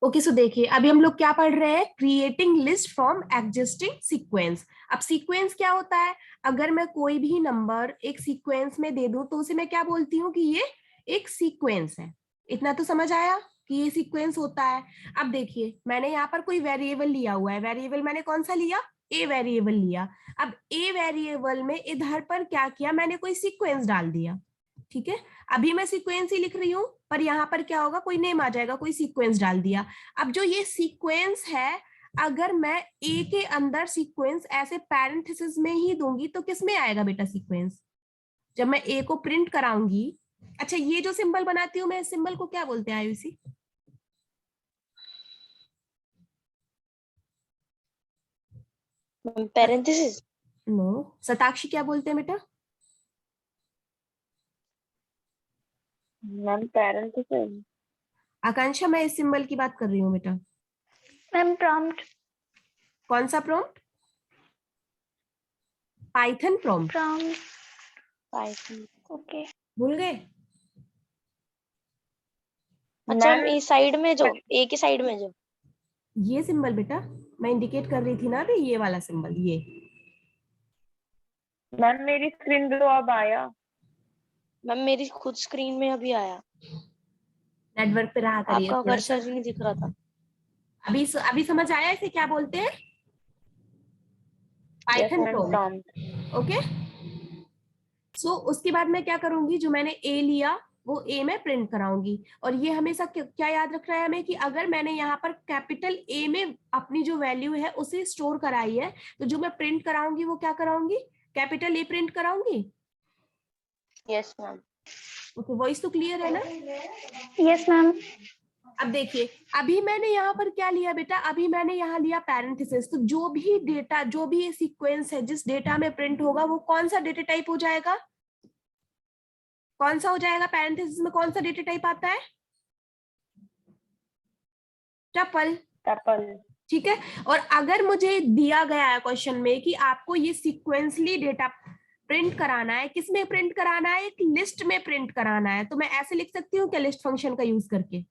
Okay, सो देखिए अभी हम लोग क्या पढ़ रहे हैं, creating list from existing sequence. अब सीक्वेंस क्या होता है, अगर मैं कोई भी नंबर एक सीक्वेंस में दे दूं तो उसे मैं क्या बोलती हूँ कि ये एक सीक्वेंस है। इतना तो समझ आया कि ये सीक्वेंस होता है। अब देखिए मैंने यहाँ पर कोई वेरिएबल लिया हुआ है, वेरिएबल मैंने कौन सा लिया, ए वेरिएबल लिया। अब ए वेरिएबल में इधर पर क्या किया, मैंने कोई सीक्वेंस डाल दिया। ठीक है, अभी मैं सीक्वेंस ही लिख रही हूँ, पर यहाँ पर क्या होगा, कोई नेम आ जाएगा, कोई सीक्वेंस डाल दिया। अब जो ये सीक्वेंस है, अगर मैं ए के अंदर सीक्वेंस ऐसे पैरेंथेसिस में ही दूंगी तो किस में आएगा बेटा सीक्वेंस, जब मैं ए को प्रिंट कराऊंगी। अच्छा, ये जो सिंबल बनाती हूँ मैं, इस सिंबल को क्या बोलते हैं आयुषी? पैरेंथेसिस। नो, शताक्षी क्या बोलते हैं बेटा? Ma'am parenthesis. आकांक्षा, मैं इस सिंबल की बात कर रही हूँ बेटा। Ma'am prompt. कौन सा prompt? Python prompt. Prompt Python. Okay. भूल गए? अच्छा मैम इस साइड में जो ए की साइड में जो ये सिंबल बेटा मैं इंडिकेट कर रही थी ना अभी, ये वाला सिंबल, ये। मैम मेरी स्क्रीन पे तो अब आया। मैम मेरी खुद स्क्रीन में अभी आया, नेटवर्क पे रहा करिए आपका थोड़ा सा। कर्सर ही नहीं दिख रहा था। अभी समझ आया इसे क्या बोलते हैं? Yes Python ma'am prompt. Prompt. Okay, so उसके बाद मैं क्या करूंगी, जो मैंने ए लिया वो ए में प्रिंट कराऊंगी। और ये हमेशा क्या याद रखना है हमें, कि अगर मैंने यहाँ पर कैपिटल ए में अपनी जो वैल्यू है उसे स्टोर कराई है, तो जो मैं प्रिंट कराऊंगी वो क्या कराऊंगी, कैपिटल ए प्रिंट कराऊंगी। Yes ma'am. ओके, वॉइस तो क्लियर है ना? Yes ma'am. अब देखिए, अभी मैंने यहाँ पर क्या लिया बेटा, अभी मैंने यहाँ लिया पैरेंथेसिस। तो जो भी डेटा, जो भी सीक्वेंस है जिस डेटा में प्रिंट होगा, वो कौन सा डेटा टाइप हो जाएगा, कौन सा हो जाएगा, पैरेंथेसिस में कौन सा डेटा टाइप आता है? टपल। टपल। ठीक है, और अगर मुझे दिया गया है क्वेश्चन में कि आपको ये सीक्वेंसली डेटा प्रिंट कराना है, किस में प्रिंट कराना है, एक लिस्ट में प्रिंट कराना है, तो मैं ऐसे लिख सकती हूँ क्या, लिस्ट फंक्शन का यूज करके?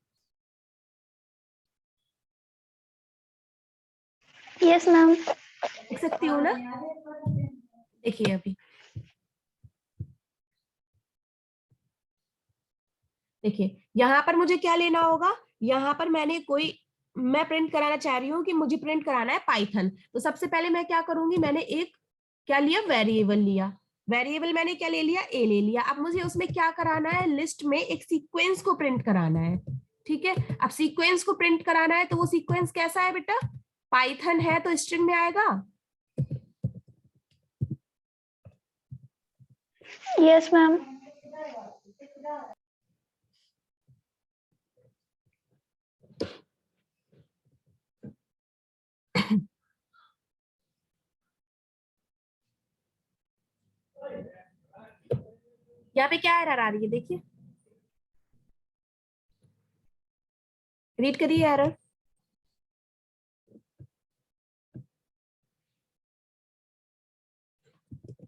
Yes ma'am. लिख सकती हूँ ना? देखिए अभी, देखिए यहाँ पर मुझे क्या लेना होगा, यहाँ पर मैं प्रिंट कराना चाह रही हूँ कि मुझे प्रिंट कराना है पाइथन। तो सबसे पहले मैं क्या करूंगी, मैंने एक क्या लिया, वेरिएबल लिया। वेरिएबल मैंने क्या ले लिया, ए ले लिया। अब मुझे उसमें क्या कराना है, लिस्ट में एक सीक्वेंस को प्रिंट कराना है। ठीक है, अब सीक्वेंस को प्रिंट कराना है तो वो सीक्वेंस कैसा है बेटा, पाइथन है तो स्ट्रिंग में आएगा। Yes ma'am. यहाँ पे क्या एरर आ रही है, देखिए, रीड करिए एरर।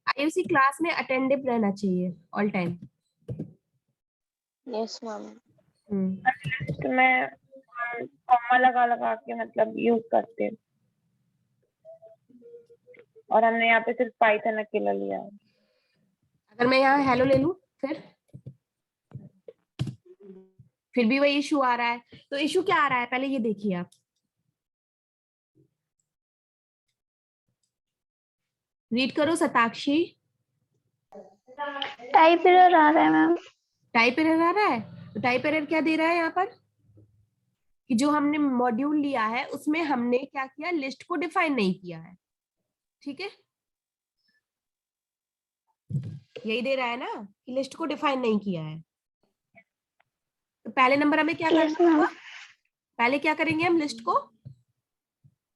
आईयूसी क्लास में अटेंडिव रहना चाहिए all time. Yes ma'am. Hmm, list में कॉमा लगा लगा के मतलब यूज करते हैं, और हमने यहाँ पे सिर्फ पाइथन अकेला लिया है। अगर मैं यहाँ हेलो ले लूं, फिर भी वही इशू आ रहा है। तो इशू क्या आ रहा है, पहले ये देखिए आप, रीड करो शताक्षी। टाइप एरर आ रहा है मैम। टाइप एरर आ रहा है, तो टाइप एरर क्या दे रहा है यहाँ पर, कि जो हमने मॉड्यूल लिया है उसमें हमने क्या किया, लिस्ट को डिफाइन नहीं किया है। ठीक है, यही दे रहा है ना, कि लिस्ट को डिफाइन नहीं किया है। तो पहले नंबर हमें क्या यस करना मैम। होगा, पहले क्या करेंगे, हम लिस्ट को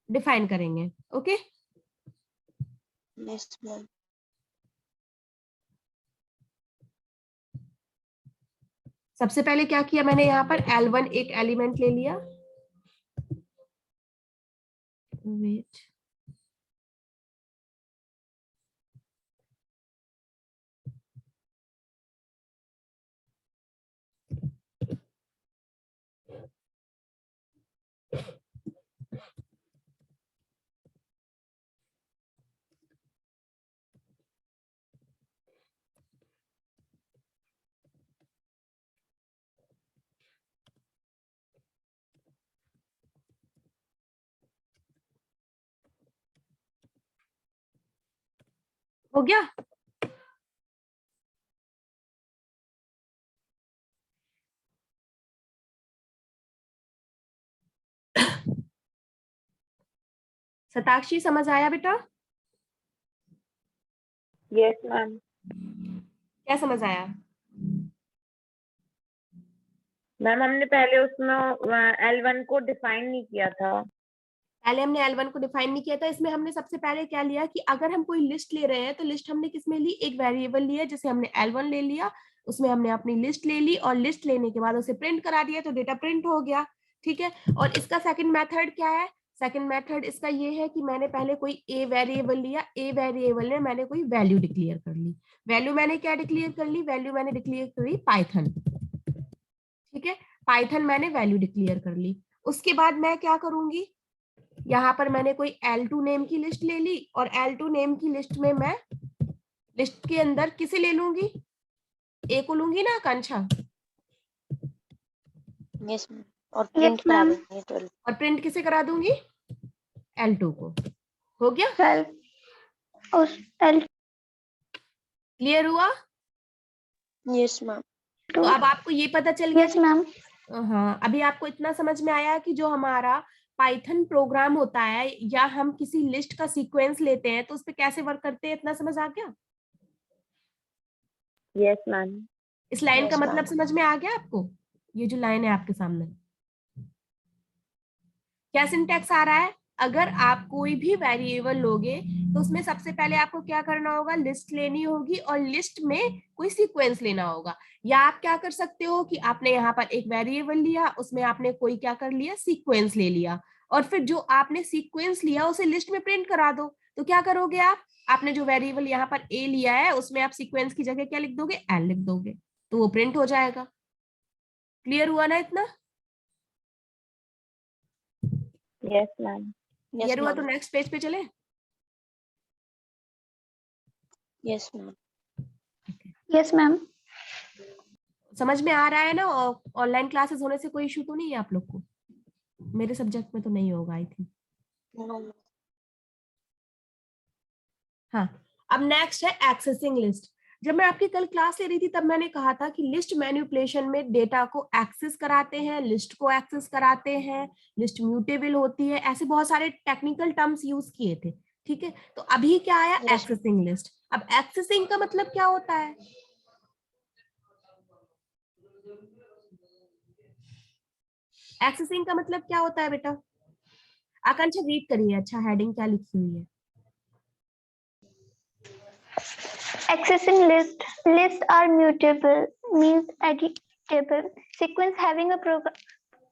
डिफाइन करेंगे। Okay, yes ma'am. सबसे पहले क्या किया मैंने, यहाँ पर L1 एक एलिमेंट ले लिया। वेट, हो गया? शताक्षी समझ आया बेटा? Yes ma'am. क्या समझ आया? मैम हमने पहले उसमें L1 को डिफाइन नहीं किया था। पहले हमने L1 को डिफाइन नहीं किया था। इसमें हमने सबसे पहले क्या लिया कि अगर हम कोई लिस्ट ले रहे हैं तो लिस्ट हमने किसमें ली, एक वेरिएबल लिया, जैसे हमने L1 ले लिया, उसमें हमने अपनी लिस्ट ले ली और लिस्ट लेने के बाद उसे प्रिंट करा दिया तो डेटा प्रिंट हो गया। ठीक है, और इसका सेकंड मेथड क्या है? सेकंड मेथड इसका ये है कि मैंने पहले कोई ए वेरिएबल लिया, ए वेरिएबल में मैंने कोई वैल्यू डिक्लेयर कर ली। वैल्यू मैंने क्या डिक्लेयर कर ली? वैल्यू मैंने डिक्लेयर करी पाइथन। ठीक है, पाइथन मैंने वैल्यू डिक्लेयर कर ली। उसके बाद मैं क्या करूंगी, यहाँ पर मैंने कोई L2 नेम की लिस्ट ले ली और L2 नेम की लिस्ट में मैं लिस्ट के अंदर किसे ले लूंगी? ए को लूंगी ना आकांक्षा? Yes ma'am. और प्रिंट करा दूंगी 12। और प्रिंट किसे करा दूंगी? L2 को। हो गया? क्लियर हुआ? Yes ma'am. तो अब आपको ये पता चल गया कि मैम, हाँ, अभी आपको इतना समझ में आया कि जो हमारा पाइथन प्रोग्राम होता है या हम किसी लिस्ट का सीक्वेंस लेते हैं तो उस पर कैसे वर्क करते हैं, इतना समझ आ गया? Yes ma'am. इस लाइन का मतलब समझ में आ गया आपको? ये जो लाइन है आपके सामने, क्या सिंटैक्स आ रहा है? अगर आप कोई भी वेरिएबल लोगे तो उसमें सबसे पहले आपको क्या करना होगा? लिस्ट लेनी होगी और लिस्ट में कोई सीक्वेंस लेना होगा। या आप क्या कर सकते हो कि आपने यहाँ पर एक वेरिएबल लिया, उसमें आपने कोई क्या कर लिया? सीक्वेंस ले लिया, और फिर जो आपने सीक्वेंस लिया उसे लिस्ट में प्रिंट करा दो। तो क्या करोगे आप? आपने जो वेरिएबल यहाँ पर ए लिया है उसमें आप सीक्वेंस की जगह क्या लिख दोगे? एल लिख दोगे, तो वो प्रिंट हो जाएगा। क्लियर हुआ ना इतना? Yes ma'am. क्लियर हुआ तो नेक्स्ट पेज पे चले। Yes ma'am. Yes ma'am. समझ में आ रहा है ना? ऑनलाइन क्लासेस होने से कोई इशू तो नहीं है आप लोग को? मेरे सब्जेक्ट में तो नहीं होगा आई थिंक। हाँ, अब नेक्स्ट है एक्सेसिंग लिस्ट। जब मैं आपकी कल क्लास ले रही थी तब मैंने कहा था कि लिस्ट मैनिपुलेशन में डेटा को एक्सेस कराते हैं, लिस्ट को एक्सेस कराते हैं, लिस्ट म्यूटेबल होती है, ऐसे बहुत सारे टेक्निकल टर्म्स यूज किए थे। ठीक है, तो अभी क्या आया? Accessing list. अब एक्सेसिंग का मतलब क्या होता है? एक्सेसिंग का मतलब क्या होता है बेटा? आकांक्षा रीड करिए, अच्छा हेडिंग क्या लिखी हुई है? Accessing lists are mutable, means editable sequence having a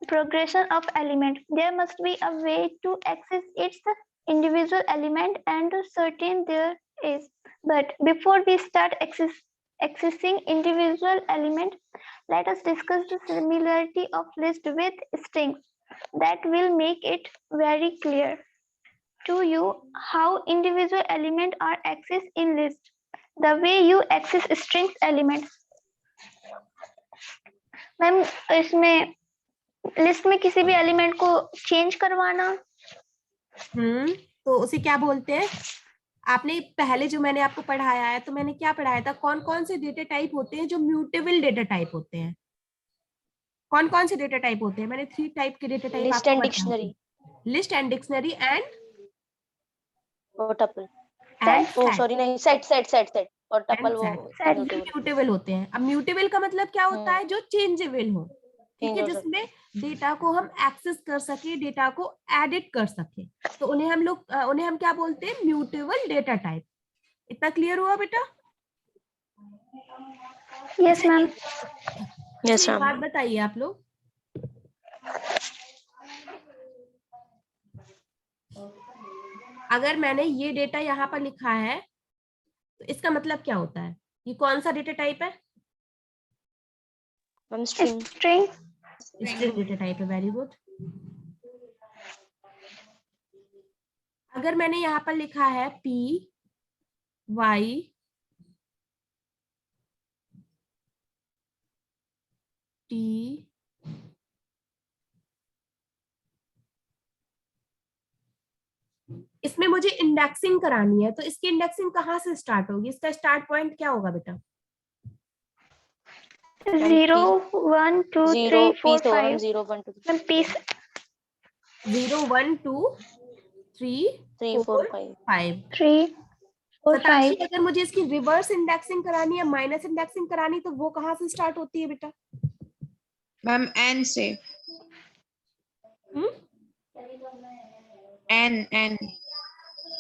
progression of element. There must be a way to access its individual element and certain there is. But before we start accessing individual element, let us discuss the similarity of list with strings. That will make it very clear to you how individual elements are accessed in list. The way you access strings elements. Ma'am इसमें list में किसी भी element को change करवाना। तो उसे क्या बोलते हैं? आपने पहले जो मैंने आपको पढ़ाया है तो मैंने क्या पढ़ाया था? कौन कौन से डेटा टाइप होते हैं जो म्यूटेबल डेटा टाइप होते हैं? कौन कौन से डेटा टाइप होते हैं? मैंने 3 टाइप के डेटा टाइप लिस्ट आपको एंड बताए dictionary. List and dictionary and tuple. And sorry नहीं, सेट और टपल वो म्यूटेबल होते हैं। अब म्यूटेबल का मतलब क्या होता है? जो चेंजेबल हो। ठीक है, जिसमें डेटा को हम एक्सेस कर सके, डेटा को एडिट कर सके, तो उन्हें हम क्या बोलते हैं? Mutable data type. इतना क्लियर हुआ बेटा? Yes ma'am. Yes ma'am. बात बताइए आप लोग, अगर मैंने ये डेटा यहाँ पर लिखा है तो इसका मतलब क्या होता है? ये कौन सा डेटा टाइप है? स्ट्रिंग। स्ट्रिंग डेटा टाइप है। Very good. अगर मैंने यहाँ पर लिखा है P Y T इसमें मुझे इंडेक्सिंग करानी है, तो इसकी इंडेक्सिंग कहाँ से स्टार्ट होगी? इसका स्टार्ट पॉइंट क्या होगा बेटा? 0 1 2 3 4 5 0 1 2 मैम पीस 0 1 2 3 3 4 5 5। 3 4 सताक्षी 5 अगर मुझे इसकी रिवर्स इंडेक्सिंग करानी है, माइनस इंडेक्सिंग करानी, तो वो कहाँ से स्टार्ट होती है बेटा? मैम एन से। एन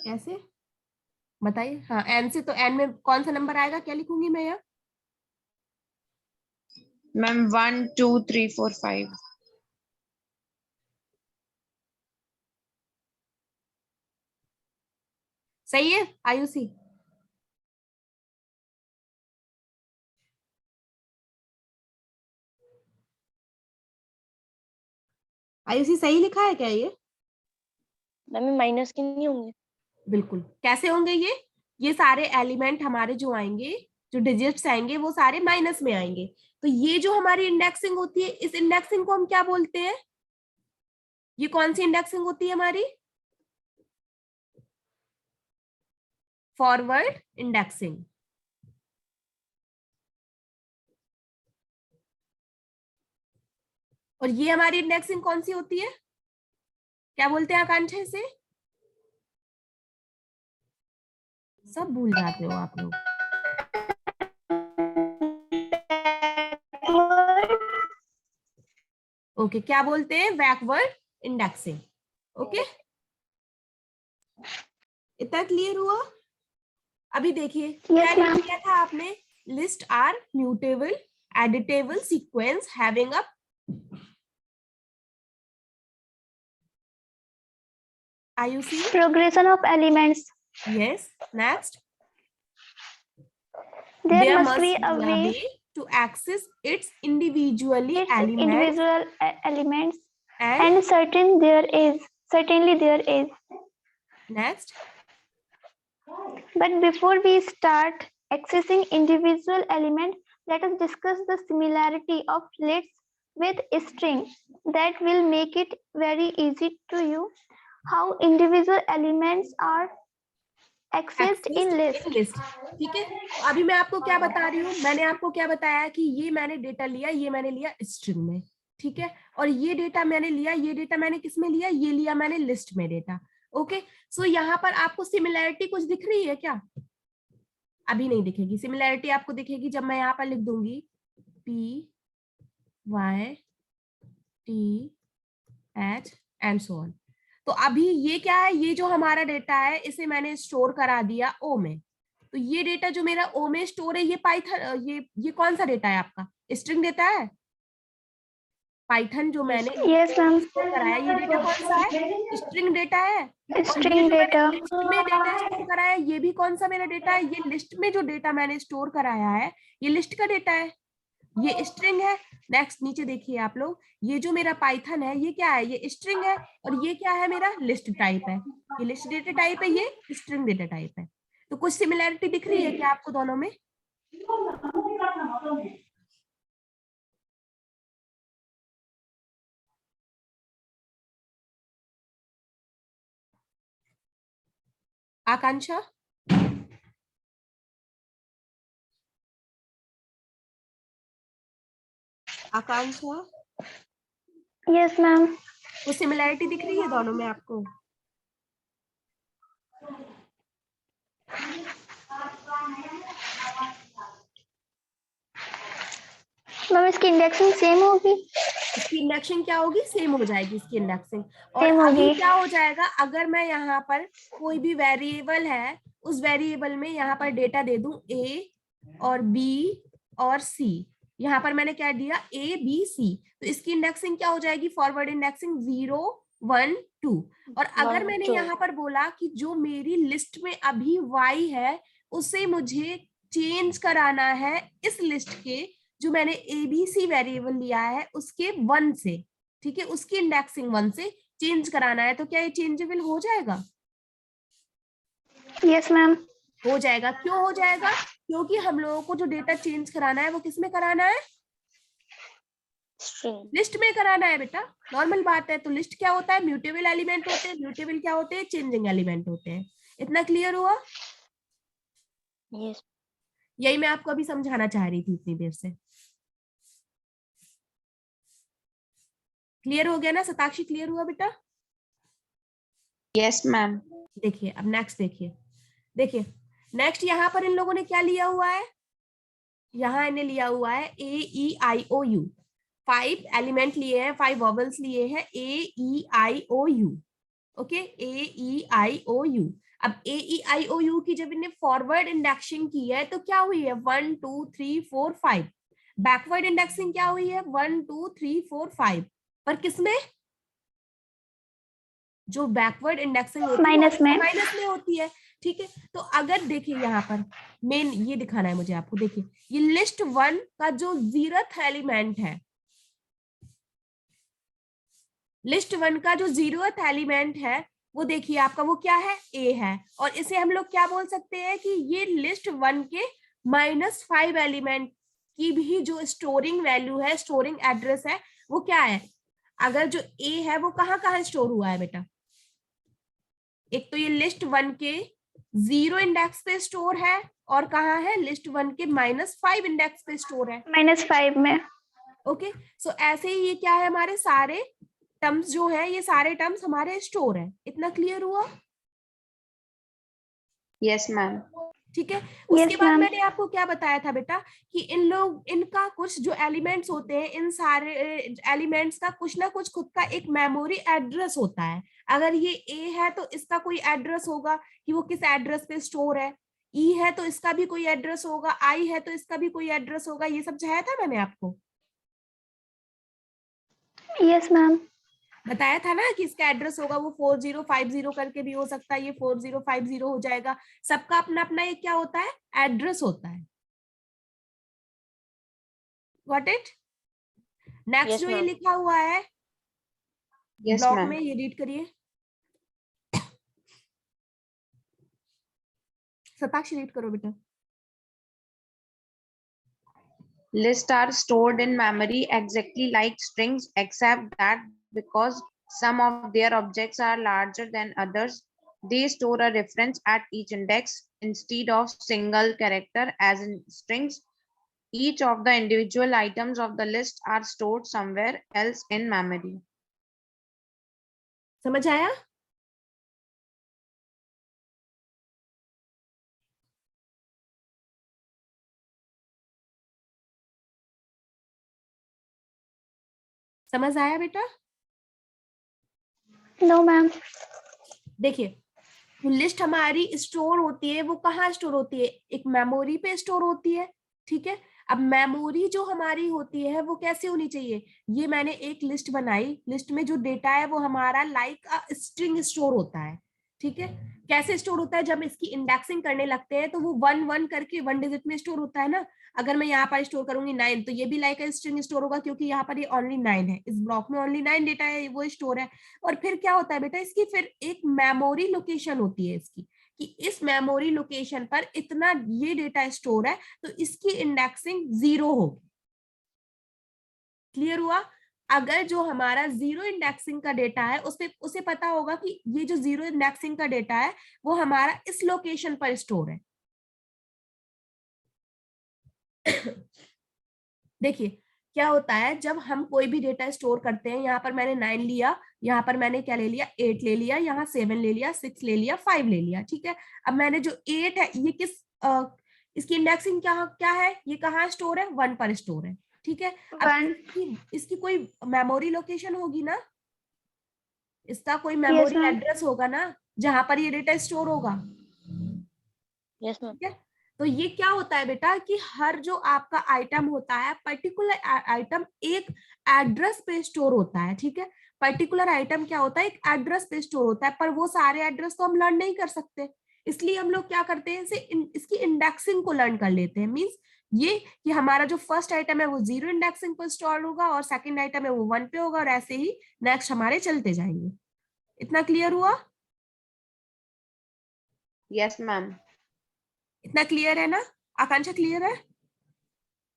कैसे बताइए? हाँ एन से, तो एन में कौन सा नंबर आएगा? क्या लिखूंगी मैं यहाँ? मैम 1 2 3 4 5। सही है आयुषी? आयुषी सही लिखा है क्या ये? मैम माइनस के नहीं होंगे? बिल्कुल। कैसे होंगे ये सारे एलिमेंट हमारे जो आएंगे, जो डिजिट्स आएंगे, वो सारे माइनस में आएंगे। तो ये जो हमारी इंडेक्सिंग होती है, इस इंडेक्सिंग को हम क्या बोलते हैं? ये कौन सी इंडेक्सिंग होती है हमारी? Forward indexing. और ये हमारी इंडेक्सिंग कौन सी होती है? क्या बोलते हैं आकांक्षा इसे? सब भूल जाते हो आप लोग। ओके, क्या बोलते हैं? Backward indexing. ओके, इतना क्लियर हुआ? अभी देखिए क्या Yes, रीड ma'am. किया था आपने? List are mutable editable sequence having a IUC. Progression of elements. Yes. Next, There must be a a way way to access its individually its elements individual elements, and and certainly there is. next, But before we start accessing individual elements, let us discuss the similarity of lists with string. That will make it very easy to you how individual elements are accessed in list. List. ठीक है, तो अभी मैं आपको क्या बता रही हूँ? मैंने आपको क्या बताया कि ये मैंने डेटा लिया, ये मैंने लिया स्ट्रिंग में, ठीक है, और ये डेटा मैंने लिया, ये डेटा मैंने किस में लिया? ये लिया मैंने लिस्ट में डेटा। ओके, सो यहाँ पर आपको सिमिलैरिटी कुछ दिख रही है क्या? अभी नहीं दिखेगी। सिमिलैरिटी आपको दिखेगी जब मैं यहाँ पर लिख दूंगी PY TH and so on. तो अभी ये क्या है? ये जो हमारा डेटा है, इसे मैंने स्टोर करा दिया O में। तो ये डेटा जो मेरा O में स्टोर है, ये पाइथन, ये कौन सा डेटा है आपका? स्ट्रिंग डेटा है। पाइथन जो मैंने Yes, ma'am. स्टोर कराया, ये डेटा कौन सा है? स्ट्रिंग डेटा है। और ये String जो मैंने data. लिस्ट में डेटा स्टोर कराया है, ये भी कौन सा मेरा डेटा है? ये लिस्ट में जो डेटा मैंने स्टोर कराया है, ये लिस्ट का डेटा है, ये स्ट्रिंग है। नेक्स्ट नीचे देखिए आप लोग, ये जो मेरा पाइथन है, ये क्या है? ये स्ट्रिंग है। और ये क्या है? मेरा लिस्ट टाइप है। ये लिस्ट डेटा टाइप है, ये स्ट्रिंग डेटा टाइप है। तो कुछ सिमिलैरिटी दिख रही है क्या आपको दोनों में? आकांक्षा, आकांक्षा, Yes, ma'am. कुछ सिमिलैरिटी दिख रही है दोनों में आपको? मैम इसकी इंडेक्सिंग सेम होगी? इसकी इंडेक्सिंग क्या होगी? सेम हो जाएगी इसकी इंडेक्सिंग। और Same अभी होगी। क्या हो जाएगा? अगर मैं यहाँ पर कोई भी वेरिएबल है, उस वेरिएबल में यहाँ पर डेटा दे दूं A और B और C, यहाँ पर मैंने क्या दिया? A B C, तो इसकी इंडेक्सिंग क्या हो जाएगी? Forward indexing 0 1 2। और अगर मैंने यहाँ पर बोला कि जो मेरी लिस्ट में अभी Y है, उसे मुझे चेंज कराना है इस लिस्ट के, जो मैंने ABC वेरिएबल लिया है, उसके 1 से, ठीक है, उसकी इंडेक्सिंग 1 से चेंज कराना है, तो क्या ये चेंजेबल हो जाएगा? Yes, ma'am. हो जाएगा। क्यों हो जाएगा? क्योंकि हम लोगों को जो डेटा चेंज कराना है वो किस में कराना है? String. लिस्ट में कराना है बेटा, नॉर्मल बात है। तो लिस्ट क्या होता है? म्यूटेबल एलिमेंट होते हैं। म्यूटेबल क्या होते हैं? चेंजिंग एलिमेंट होते हैं। इतना क्लियर हुआ? Yes. यही मैं आपको अभी समझाना चाह रही थी इतनी देर से। क्लियर हो गया ना शताक्षी? क्लियर हुआ बेटा? Yes, ma'am. देखिए अब नेक्स्ट देखिए नेक्स्ट यहाँ पर इन लोगों ने क्या लिया हुआ है? यहाँ इन्हें लिया हुआ है AEIOU। 5 एलिमेंट लिए हैं, 5 वॉवल्स लिए हैं, AEIOU। Okay, AEIOU। अब AEIOU की जब इन्हें फॉरवर्ड इंडेक्सिंग की है तो क्या हुई है? 1 2 3 4 5। बैकवर्ड इंडेक्सिंग क्या हुई है? 1 2 3 4 5। पर किसमें? जो बैकवर्ड इंडेक्सिंग होती है माइनस में। माइनस में होती है। ठीक है, तो अगर देखिए यहाँ पर मेन ये दिखाना है मुझे आपको। देखिए ये लिस्ट 1 का जो 0th एलिमेंट है, लिस्ट 1 का जो 0th एलिमेंट है वो देखिए आपका वो क्या है? ए है। और इसे हम लोग क्या बोल सकते हैं कि ये लिस्ट 1 के -5 एलिमेंट की भी जो स्टोरिंग वैल्यू है, स्टोरिंग एड्रेस है, वो क्या है? अगर जो ए है वो कहाँ कहाँ स्टोर हुआ है बेटा? एक तो ये लिस्ट 1 के 0 इंडेक्स पे स्टोर है, और कहाँ है? लिस्ट 1 के -5 इंडेक्स पे स्टोर है। -5 में। ओके, सो ऐसे ही ये क्या है? हमारे सारे टर्म्स जो है, ये सारे टर्म्स हमारे स्टोर है। इतना क्लियर हुआ? Yes, ma'am. ठीक है। उसके Yes, बाद ma'am. मैंने आपको क्या बताया था बेटा कि इनका कुछ जो एलिमेंट्स होते हैं, इन सारे एलिमेंट्स का कुछ ना कुछ खुद का एक मेमोरी एड्रेस होता है। अगर ये ए है तो इसका कोई एड्रेस होगा कि वो किस एड्रेस पे स्टोर है। ई है तो इसका भी कोई एड्रेस होगा, आई है तो इसका भी कोई एड्रेस होगा। ये समझाया था मैंने आपको, Yes, ma'am. बताया था ना कि इसका एड्रेस होगा वो 4050 करके भी हो सकता है, ये 4050 हो जाएगा। सबका अपना अपना एक क्या होता है? एड्रेस होता है। Got it? नेक्स्ट Yes, जो ये ma'am. लिखा हुआ है Yes, ब्लॉक ma'am. में, ये रीड करिए। शताक्षी रीड करो बेटा। Lists are stored in memory exactly like strings, except that because some of their objects are larger than others, they store a reference at each index instead of single character as in strings. Each of the individual items of the list are stored somewhere else in memory. समझ आया? समझ आया बेटा? No, ma'am. देखिए list हमारी store होती है, वो कहाँ स्टोर होती है? एक मेमोरी पे स्टोर होती है। ठीक है, अब मेमोरी जो हमारी होती है वो कैसे होनी चाहिए? ये मैंने एक लिस्ट बनाई, लिस्ट में जो डेटा है वो हमारा लाइक स्ट्रिंग स्टोर होता है। ठीक है, कैसे स्टोर होता है? जब इसकी इंडेक्सिंग करने लगते हैं तो वो 1 1 करके 1 डिजिट में स्टोर होता है ना। अगर मैं यहाँ पर स्टोर करूंगी 9 तो ये भी लाइक स्ट्रिंग स्टोर होगा, क्योंकि यहाँ पर ये ओनली 9 है, इस ब्लॉक में ओनली 9 डेटा है, वो स्टोर है। और फिर क्या होता है बेटा? इसकी फिर एक मेमोरी लोकेशन होती है इसकी, कि इस मेमोरी लोकेशन पर इतना ये डेटा स्टोर है, तो इसकी इंडेक्सिंग 0 होगी। क्लियर हुआ? अगर जो हमारा 0 इंडेक्सिंग का डेटा है उसे पता होगा कि ये जो 0 इंडेक्सिंग का डेटा है वो हमारा इस लोकेशन पर स्टोर है। देखिए क्या होता है जब हम कोई भी डेटा स्टोर करते हैं, यहाँ पर मैंने 9 लिया, यहाँ पर मैंने क्या ले लिया? 8 ले लिया, यहाँ 7 ले लिया, 6 ले लिया, 5 ले लिया। ठीक है, अब मैंने जो 8 है ये इसकी इंडेक्सिंग क्या क्या है? ये कहाँ स्टोर है? 1 पर स्टोर है। ठीक है, अब 1. इसकी कोई मेमोरी लोकेशन होगी ना, इसका कोई Yes, मेमोरी ma'am. एड्रेस होगा ना जहां पर ये डेटा स्टोर होगा। Yes, ma'am. ठीक है, तो ये क्या होता है बेटा कि हर जो आपका आइटम होता है, पर्टिकुलर आइटम एक एड्रेस पे स्टोर होता है। ठीक है, पर्टिकुलर आइटम क्या होता है? एक एड्रेस पे स्टोर होता है, पर वो सारे एड्रेस तो हम लर्न नहीं कर सकते, इसलिए हम लोग क्या करते हैं? इसकी इंडेक्सिंग को लर्न कर लेते हैं। मींस ये कि हमारा जो फर्स्ट आइटम है वो 0 इंडेक्सिंग पर स्टोर होगा, और सेकंड आइटम है वो 1 पे होगा, और ऐसे ही नेक्स्ट हमारे चलते जाएंगे। इतना क्लियर हुआ? Yes, ma'am. इतना क्लियर है ना? आकांक्षा क्लियर है?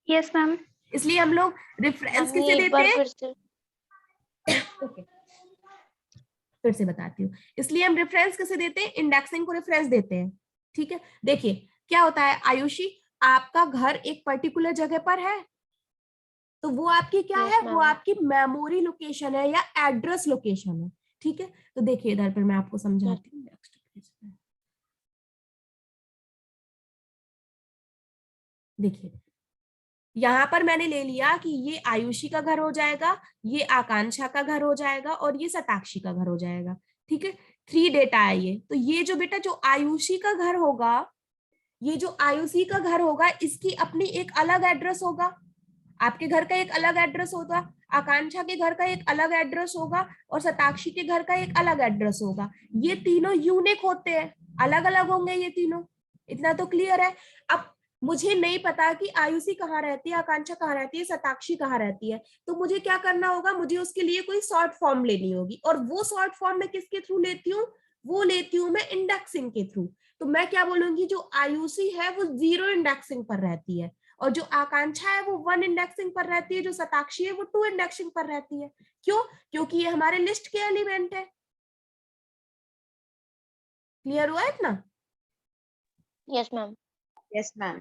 Yes, ma'am. इसलिए हम लोग रेफरेंस मम्मी किसे एक देते बार हैं? फिर से ओके, फिर से बताती हूँ। इसलिए हम रेफरेंस किसे देते हैं? इंडेक्सिंग को रेफरेंस देते हैं। ठीक है, देखिए क्या होता है आयुषी, आपका घर एक पर्टिकुलर जगह पर है, तो वो आपकी क्या Yes, है? वो ma'am. आपकी मेमोरी लोकेशन है या एड्रेस लोकेशन है। ठीक है, तो देखिए इधर पर मैं आपको समझाती हूँ। नेक्स्ट पेज पे देखिए, यहाँ पर मैंने ले लिया कि ये आयुषी का घर हो जाएगा, ये आकांक्षा का घर हो जाएगा और ये सताक्षी का घर हो जाएगा। ठीक है, 3 डेटा है ये। तो ये जो बेटा जो आयुषी का घर होगा, ये जो आयुषी का घर होगा, इसकी अपनी एक अलग एड्रेस होगा, आपके घर का एक अलग एड्रेस होगा, आकांक्षा के घर का एक अलग एड्रेस होगा और सताक्षी के घर का एक अलग एड्रेस होगा। ये तीनों यूनिक होते हैं, अलग अलग होंगे ये तीनों। इतना तो क्लियर है। अब मुझे नहीं पता कि आयुषी कहाँ रहती है, आकांक्षा कहाँ रहती है, सताक्षी कहाँ रहती है, तो मुझे क्या करना होगा? मुझे उसके लिए कोई शॉर्ट फॉर्म लेनी होगी, और वो शॉर्ट फॉर्म मैं किसके थ्रू लेती हूँ? वो लेती हूँ मैं इंडेक्सिंग के थ्रू। तो मैं क्या बोलूंगी? जो आयुषी है वो 0 इंडेक्सिंग पर रहती है, और जो आकांक्षा है वो 1 इंडेक्सिंग पर रहती है, जो सताक्षी है वो 2 इंडेक्सिंग पर रहती है। क्यों? क्योंकि ये हमारे लिस्ट के एलिमेंट है। क्लियर हुआ इतना? Yes, ma'am. Yes, ma'am.